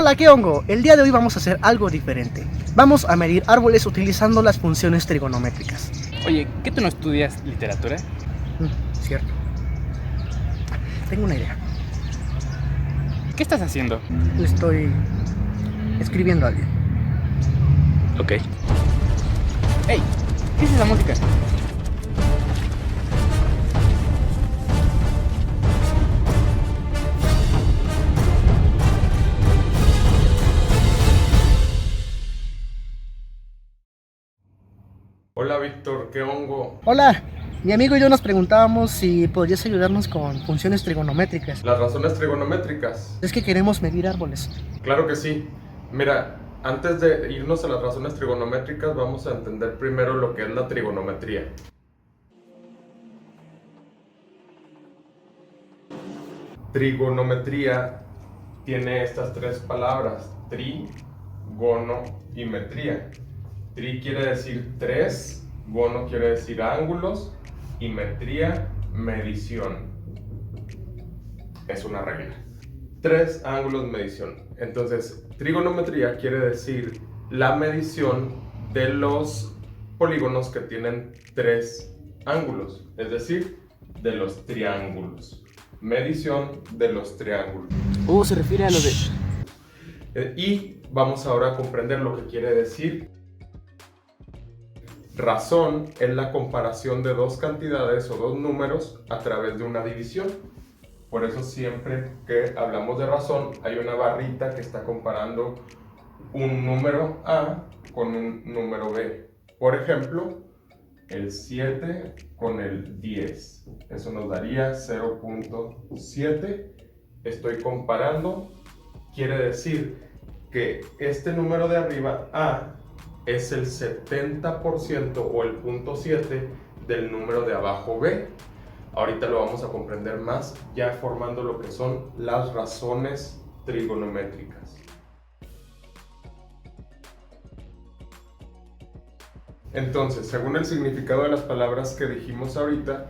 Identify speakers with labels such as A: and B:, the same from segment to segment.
A: Hola, ¿qué hongo? El día de hoy vamos a hacer algo diferente. Vamos a medir árboles utilizando las funciones trigonométricas.
B: Oye, ¿qué tú no estudias literatura?
A: Cierto. Tengo una idea.
B: ¿Qué estás haciendo?
A: Estoy escribiendo a alguien.
B: Ok. ¡Ey! ¿Qué es esa música?
C: Hola Víctor, ¿qué hongo?
A: Hola, mi amigo y yo nos preguntábamos si podrías ayudarnos con funciones trigonométricas.
C: Las razones trigonométricas.
A: Es que queremos medir árboles.
C: Claro que sí. Mira, antes de irnos a las razones trigonométricas, vamos a entender primero lo que es la trigonometría. Trigonometría tiene estas tres palabras: tri, gono y metría. Tri quiere decir tres, gono quiere decir ángulos y metría, medición. Es una regla. Tres ángulos medición. Entonces, trigonometría quiere decir la medición de los polígonos que tienen tres ángulos, es decir, de los triángulos. Medición de los triángulos.
B: Se refiere a lo de...
C: Y vamos ahora a comprender lo que quiere decir. Razón es la comparación de dos cantidades o dos números a través de una división. Por eso siempre que hablamos de razón hay una barrita que está comparando un número A con un número B. Por ejemplo, el 7 con el 10. Eso nos daría 0.7. Estoy comparando. Quiere decir que este número de arriba, A, es el 70% o el 0.7 del número de abajo, B. Ahorita lo vamos a comprender más, ya formando lo que son las razones trigonométricas. Entonces, según el significado de las palabras que dijimos ahorita,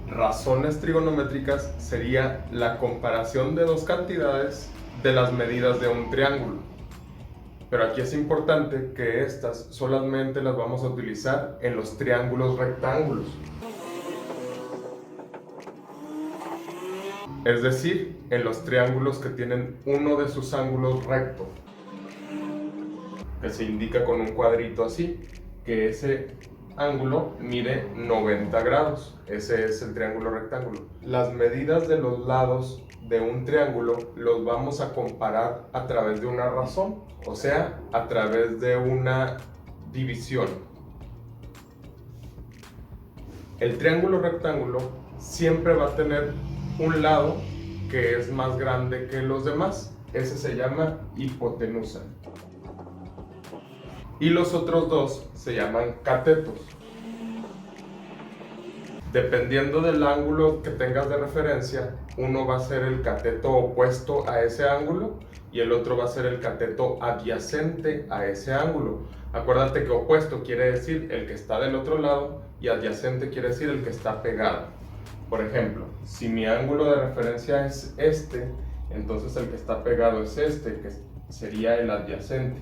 C: razones trigonométricas sería la comparación de dos cantidades de las medidas de un triángulo. Pero aquí es importante que estas solamente las vamos a utilizar en los triángulos rectángulos. Es decir, en los triángulos que tienen uno de sus ángulos recto, que se indica con un cuadrito así, que ese ángulo mide 90 grados. Ese es el triángulo rectángulo. Las medidas de los lados de un triángulo los vamos a comparar a través de una razón, o sea, a través de una división. El triángulo rectángulo siempre va a tener un lado que es más grande que los demás. Ese se llama hipotenusa. Y los otros dos se llaman catetos. Dependiendo del ángulo que tengas de referencia, uno va a ser el cateto opuesto a ese ángulo y el otro va a ser el cateto adyacente a ese ángulo. Acuérdate que opuesto quiere decir el que está del otro lado y adyacente quiere decir el que está pegado. Por ejemplo, si mi ángulo de referencia es este, entonces el que está pegado es este, que sería el adyacente.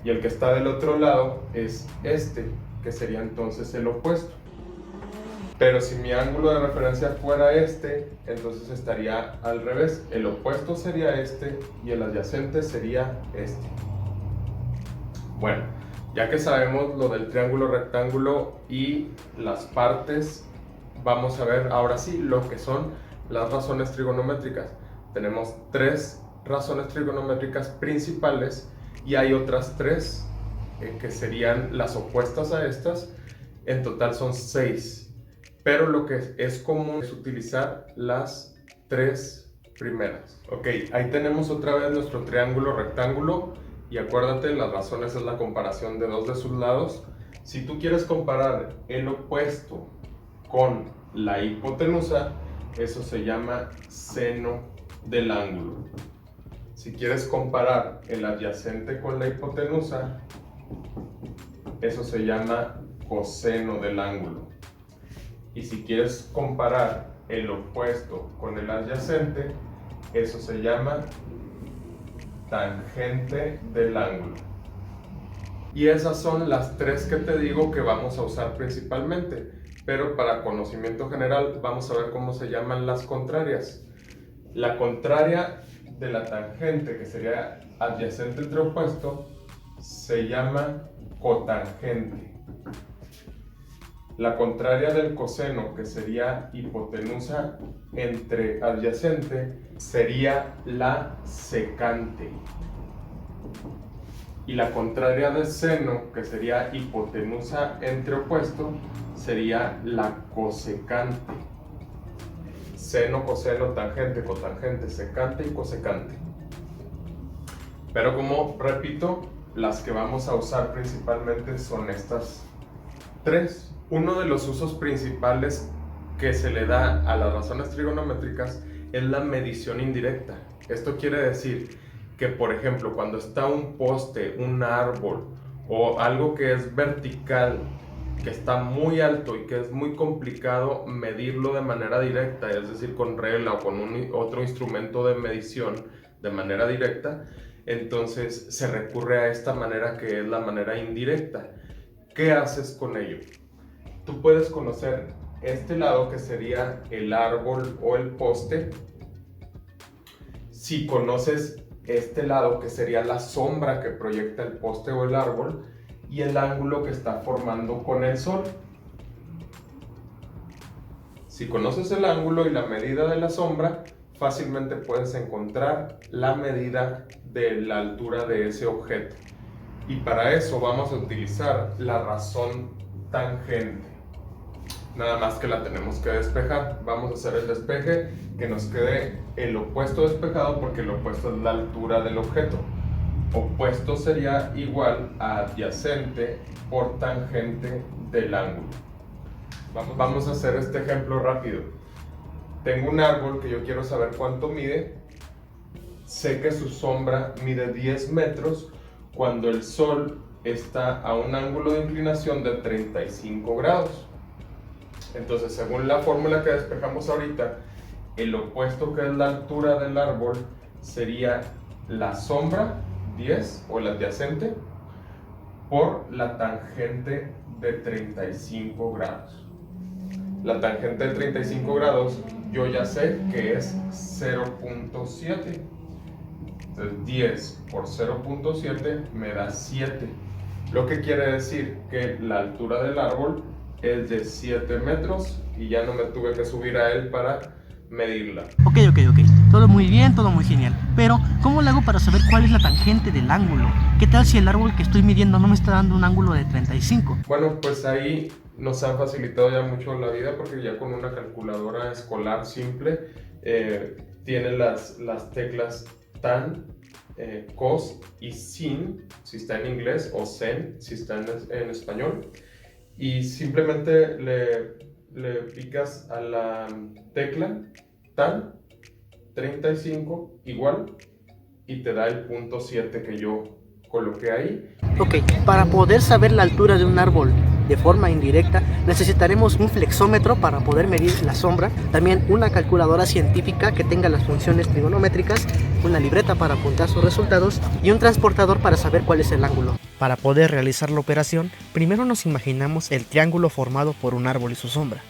C: Y el que está del otro lado es este, que sería entonces el opuesto. Pero si mi ángulo de referencia fuera este, entonces estaría al revés. El opuesto sería este y el adyacente sería este. Bueno, ya que sabemos lo del triángulo rectángulo y las partes, vamos a ver ahora sí lo que son las razones trigonométricas. Tenemos tres razones trigonométricas principales y hay otras tres que serían las opuestas a estas. En total son 6. Pero lo que es común es utilizar las tres primeras. Ok, ahí tenemos otra vez nuestro triángulo rectángulo y acuérdate, las razones es la comparación de dos de sus lados. Si tú quieres comparar el opuesto con la hipotenusa, eso se llama seno del ángulo. Si quieres comparar el adyacente con la hipotenusa, eso se llama coseno del ángulo. Y si quieres comparar el opuesto con el adyacente, eso se llama tangente del ángulo. Y esas son las tres que te digo que vamos a usar principalmente, pero para conocimiento general vamos a ver cómo se llaman las contrarias. La contraria de la tangente, que sería adyacente entre opuesto, se llama cotangente. La contraria del coseno, que sería hipotenusa entre adyacente, sería la secante. Y la contraria de seno, que sería hipotenusa entre opuesto, sería la cosecante. Seno, coseno, tangente, cotangente, secante y cosecante. Pero como repito, las que vamos a usar principalmente son estas tres. Uno de los usos principales que se le da a las razones trigonométricas es la medición indirecta. Esto quiere decir que, por ejemplo, cuando está un poste, un árbol o algo que es vertical, que está muy alto y que es muy complicado medirlo de manera directa, es decir, con regla o con otro instrumento de medición de manera directa, entonces se recurre a esta manera, que es la manera indirecta. ¿Qué haces con ello? Tú puedes conocer este lado, que sería el árbol o el poste. Si conoces este lado, que sería la sombra que proyecta el poste o el árbol, y el ángulo que está formando con el sol. Si conoces el ángulo y la medida de la sombra, fácilmente puedes encontrar la medida de la altura de ese objeto. Y para eso vamos a utilizar la razón tangente. Nada más que la tenemos que despejar. Vamos a hacer el despeje, que nos quede el opuesto despejado, porque el opuesto es la altura del objeto. Opuesto sería igual a adyacente por tangente del ángulo. Vamos a hacer este ejemplo rápido. Tengo un árbol que yo quiero saber cuánto mide. Sé que su sombra mide 10 metros cuando el sol está a un ángulo de inclinación de 35 grados. Entonces, según la fórmula que despejamos ahorita, el opuesto, que es la altura del árbol, sería la sombra, 10, o el adyacente, por la tangente de 35 grados. La tangente de 35 grados yo ya sé que es 0.7. Entonces 10 por 0.7 me da 7. Lo que quiere decir que la altura del árbol es de 7 metros y ya no me tuve que subir a él para medirla.
A: Ok. Todo muy bien, todo muy genial. Pero, ¿cómo le hago para saber cuál es la tangente del ángulo? ¿Qué tal si el árbol que estoy midiendo no me está dando un ángulo de 35?
C: Bueno, pues ahí nos han facilitado ya mucho la vida, porque ya con una calculadora escolar simple tiene las teclas tan, cos y sin, si está en inglés, o sen, si está en español. Y simplemente le picas a la tecla tan 35 igual y te da el punto 7 que yo coloqué ahí.
A: Ok, para poder saber la altura de un árbol de forma indirecta, necesitaremos un flexómetro para poder medir la sombra, también una calculadora científica que tenga las funciones trigonométricas, una libreta para apuntar sus resultados y un transportador para saber cuál es el ángulo. Para poder realizar la operación, primero nos imaginamos el triángulo formado por un árbol y su sombra.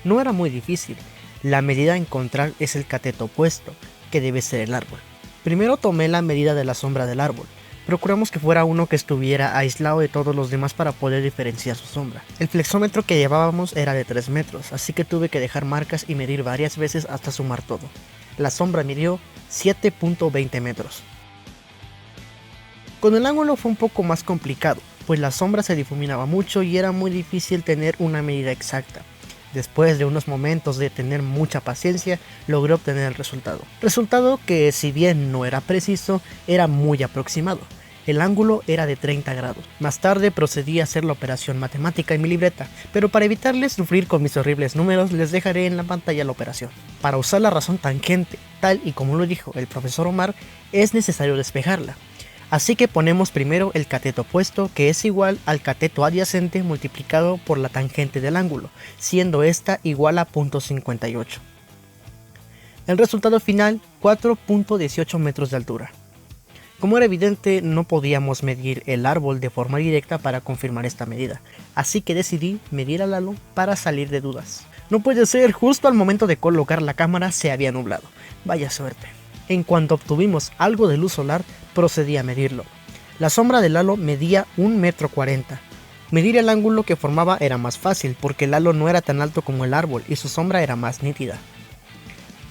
A: No era muy difícil. La medida a encontrar es el cateto opuesto, que debe ser el árbol. Primero tomé la medida de la sombra del árbol. Procuramos que fuera uno que estuviera aislado de todos los demás para poder diferenciar su sombra. El flexómetro que llevábamos era de 3 metros, así que tuve que dejar marcas y medir varias veces hasta sumar todo. La sombra midió 7.20 metros. Con el ángulo fue un poco más complicado, pues la sombra se difuminaba mucho y era muy difícil tener una medida exacta. Después de unos momentos de tener mucha paciencia, logré obtener el resultado. Resultado que, si bien no era preciso, era muy aproximado. El ángulo era de 30 grados. Más tarde procedí a hacer la operación matemática en mi libreta, pero para evitarles sufrir con mis horribles números, les dejaré en la pantalla la operación. Para usar la razón tangente, tal y como lo dijo el profesor Omar, es necesario despejarla. Así que ponemos primero el cateto opuesto, que es igual al cateto adyacente multiplicado por la tangente del ángulo, siendo esta igual a 0.58. El resultado final, 4.18 metros de altura. Como era evidente, no podíamos medir el árbol de forma directa para confirmar esta medida, así que decidí medir a Lalo para salir de dudas. No puede ser, justo al momento de colocar la cámara se había nublado. Vaya suerte. En cuanto obtuvimos algo de luz solar, procedí a medirlo. La sombra de Lalo medía 1,40 m. Medir el ángulo que formaba era más fácil porque Lalo no era tan alto como el árbol y su sombra era más nítida.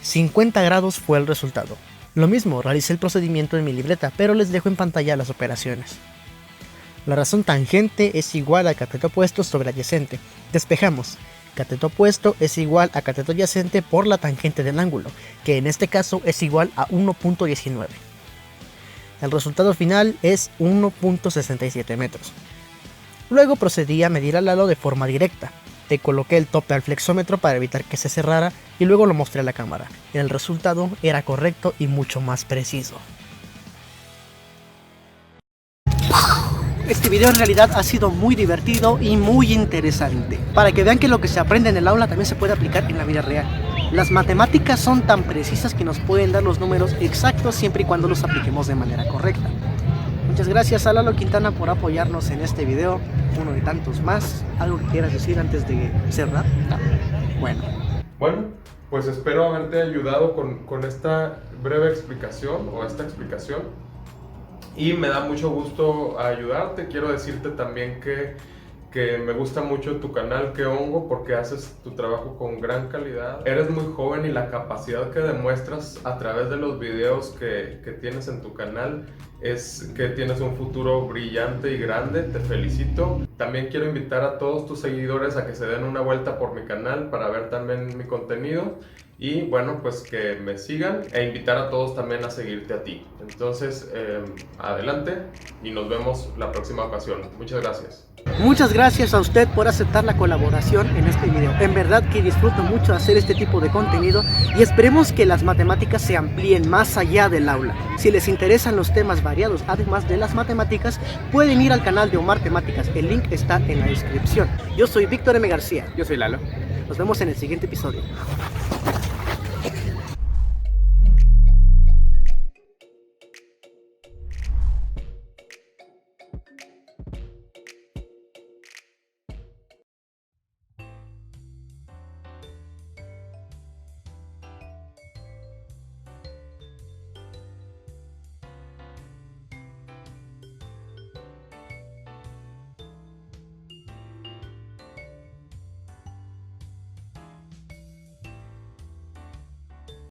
A: 50 grados fue el resultado. Lo mismo, realicé el procedimiento en mi libreta, pero les dejo en pantalla las operaciones. La razón tangente es igual a cateto opuesto sobre adyacente. Despejamos. Cateto opuesto es igual a cateto adyacente por la tangente del ángulo, que en este caso es igual a 1,19. El resultado final es 1,67 metros. Luego procedí a medir a Lalo de forma directa. Le coloqué el tope al flexómetro para evitar que se cerrara y luego lo mostré a la cámara. El resultado era correcto y mucho más preciso. Este video en realidad ha sido muy divertido y muy interesante, para que vean que lo que se aprende en el aula también se puede aplicar en la vida real. Las matemáticas son tan precisas que nos pueden dar los números exactos siempre y cuando los apliquemos de manera correcta. Muchas gracias a Lalo Quintana por apoyarnos en este video, uno de tantos más. ¿Algo que quieras decir antes de cerrar? No. Bueno,
C: pues espero haberte ayudado con esta breve explicación o esta explicación. Y me da mucho gusto ayudarte. Quiero decirte también que me gusta mucho tu canal Que Hongo porque haces tu trabajo con gran calidad. Eres muy joven y la capacidad que demuestras a través de los videos que tienes en tu canal es que tienes un futuro brillante y grande. Te felicito. También quiero invitar a todos tus seguidores a que se den una vuelta por mi canal para ver también mi contenido. Y bueno, pues que me sigan e invitar a todos también a seguirte a ti. Entonces, adelante y nos vemos la próxima ocasión. Muchas gracias.
A: Muchas gracias a usted por aceptar la colaboración en este video. En verdad que disfruto mucho hacer este tipo de contenido y esperemos que las matemáticas se amplíen más allá del aula. Si les interesan los temas variados, además de las matemáticas, pueden ir al canal de Omar Temáticas. El link está en la descripción. Yo soy Víctor M. García.
B: Yo soy Lalo.
A: Nos vemos en el siguiente episodio.